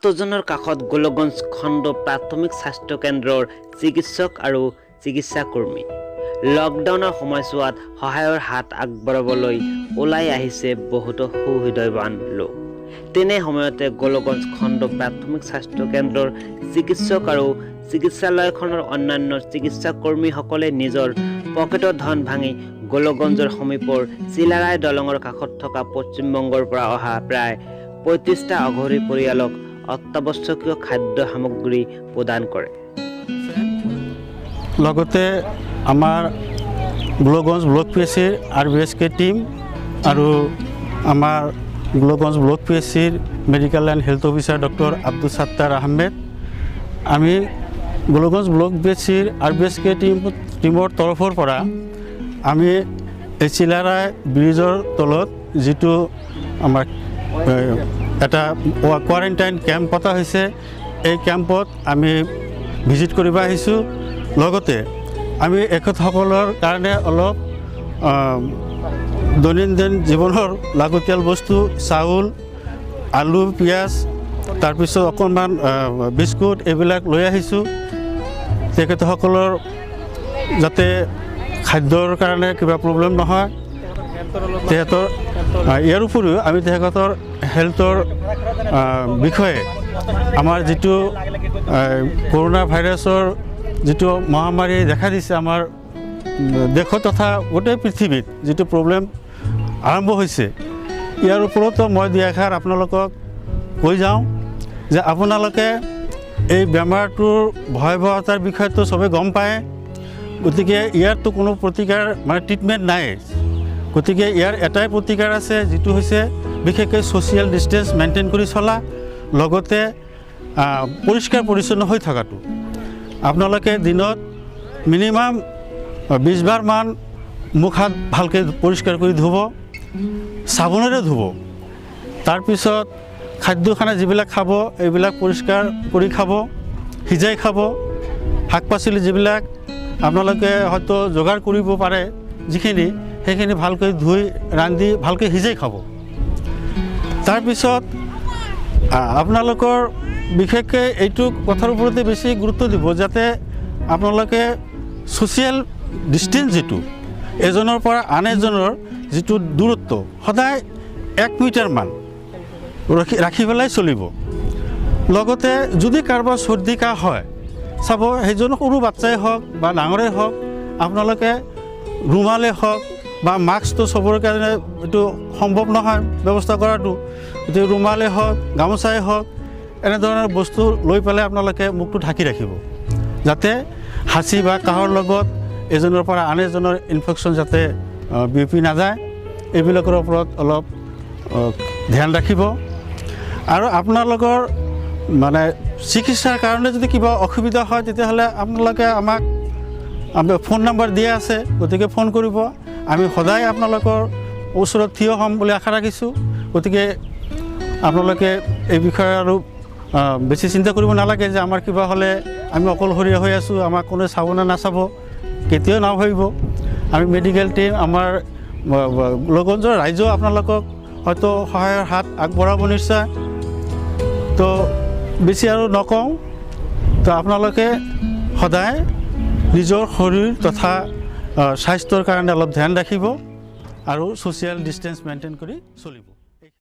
তজনৰ কাষত লকগঞ খণ্ড প্ৰাথমিক স্বাস্থ্য কেন্দ্ৰৰ চিকিৎসক আৰু চিকিৎসা কৰ্মী লকডাউনৰ সময়ছোৱাত সহায়ৰ হাত আগবঢ়াবলৈ ওলাই আহিছে বহুতো সুহৃদয়বান লোক। তেনে সময়তে লকগঞ খণ্ড প্ৰাথমিক স্বাস্থ্য কেন্দ্ৰৰ চিকিৎসক আৰু চিকিৎসালয়খনৰ অন্যান্য চিকিৎসা কৰ্মীসকলে নিজৰ পকেটৰ ধন ভাঙি লকগঞ্জৰ সমীপৰ চিলাৰাই দলঙৰ কাষত থকা পশ্চিমবংগৰ পৰা অহা প্ৰায় ৩৫টা অঘৰী পৰিয়ালক অত্যাৱশ্যকীয় খাদ্য সামগ্ৰী প্ৰদান কৰে। লগতে আমাৰ লকগঞ্জ ব্লক পিএচিৰ RBSK টিম আৰু আমাৰ লকগঞ্জ ব্লক পিএচিৰ medical and health officer doctor Abdul Sattar Ahmed আমি লকগঞ্জ ব্লক পিএচিৰ RBSK টিমৰ তৰফৰ পৰা আমি এই চিলাৰাই ব্ৰিজৰ তলত যিটো আমাৰ এটা কোৱাৰেণ্টাইন কেম্প পতা হৈছে এই কেম্পত আমি ভিজিট কৰিব আহিছোঁ। লগতে আমি এখেতসকলৰ কাৰণে অলপ দৈনন্দিন জীৱনৰ লাগতিয়াল বস্তু চাউল আলু পিঁয়াজ তাৰপিছত অকণমান বিস্কুট এইবিলাক লৈ আহিছোঁ তেখেতসকলৰ যাতে খাদ্যৰ কাৰণে কিবা প্ৰব্লেম নহয়। তেখেতৰ ইয়াৰ উপৰিও আমি তেখেতৰ হেল্থৰ বিষয়ে আমাৰ যিটো কৰোনা ভাইৰাছৰ যিটো মহামাৰী দেখা দিছে আমাৰ দেশত তথা গোটেই পৃথিৱীত যিটো প্ৰব্লেম আৰম্ভ হৈছে ইয়াৰ ওপৰতো মই দুই এষাৰ আপোনালোকক কৈ যাওঁ যে আপোনালোকে এই বেমাৰটোৰ ভয়াৱহতাৰ বিষয়েতো চবেই গম পায়। গতিকে ইয়াৰতো কোনো প্ৰতিকাৰ মানে ট্ৰিটমেণ্ট নাই। গতিকে ইয়াৰ এটাই প্ৰতিকাৰ আছে যিটো হৈছে বিশেষকৈ ছ'চিয়েল ডিষ্টেঞ্চ মেইনটেইন কৰি চলা লগতে পৰিষ্কাৰ পৰিচ্ছন্ন হৈ থকাটো। আপোনালোকে দিনত মিনিমাম 20 বাৰমান মুখ হাত ভালকৈ পৰিষ্কাৰ কৰি ধুব, চাবোনেৰে ধুব। তাৰপিছত খাদ্য খানা যিবিলাক খাব এইবিলাক পৰিষ্কাৰ কৰি খাব, সিজাই খাব। শাক পাচলি যিবিলাক আপোনালোকে হয়তো যোগাৰ কৰিব পাৰে যিখিনি সেইখিনি ভালকৈ ধুই ৰান্ধি ভালকৈ সিজাই খাব। তাৰপিছত আপোনালোকৰ বিশেষকৈ এইটো কথাৰ ওপৰতে বেছি গুৰুত্ব দিব যাতে আপোনালোকে ছ'চিয়েল ডিষ্টেঞ্চ যিটো এজনৰ পৰা আন এজনৰ যিটো দূৰত্ব সদায় 1 মিটাৰমান ৰাখি পেলাই চলিব। লগতে যদি কাৰোবাৰ চৰ্দি কাহ হয় চাব সেইজন সৰু বাচ্চাই হওক বা ডাঙৰেই হওক আপোনালোকে ৰুমালেই হওক বা মাস্কটো চবৰে কাৰণে এইটো সম্ভৱ নহয় ব্যৱস্থা কৰাটো। গতিকে ৰুমালেই হওক গামোচাই হওক এনেধৰণৰ বস্তু লৈ পেলাই আপোনালোকে মুখটো ঢাকি ৰাখিব যাতে হাঁচি বা কাহৰ লগত এজনৰ পৰা আন এজনৰ ইনফেকশ্যন যাতে বিয়পি নাযায় এইবিলাকৰ ওপৰত অলপ ধ্যান ৰাখিব। আৰু আপোনালোকৰ মানে চিকিৎসাৰ কাৰণে যদি কিবা অসুবিধা হয় তেতিয়াহ'লে আপোনালোকে আমাক ফোন নম্বৰ দিয়া আছে। গতিকে ফোন কৰিব, আমি সদায় আপোনালোকৰ ওচৰত থিয় হ'ম বুলি আশা ৰাখিছোঁ। গতিকে আপোনালোকে এই বিষয়ে আৰু বেছি চিন্তা কৰিব নালাগে যে আমাৰ কিবা হ'লে আমি অকলশৰীয়া হৈ আছোঁ, আমাক কোনোৱে চাব নে নাচাব, কেতিয়াও নাভাবিব। আমি মেডিকেল টিম আমাৰ লকগঞ্জৰ ৰাইজেও আপোনালোকক হয়তো সহায়ৰ হাত আগবঢ়াব নিশ্চয়। তো বেছি আৰু নকওঁ, তো আপোনালোকে সদায় নিজৰ শৰীৰ তথা স্বাস্থ্যৰ কাৰণে অলপ ধ্যান ৰাখিব আৰু ছ'চিয়েল ডিষ্টেঞ্চ মেইনটেইন কৰি চলিব।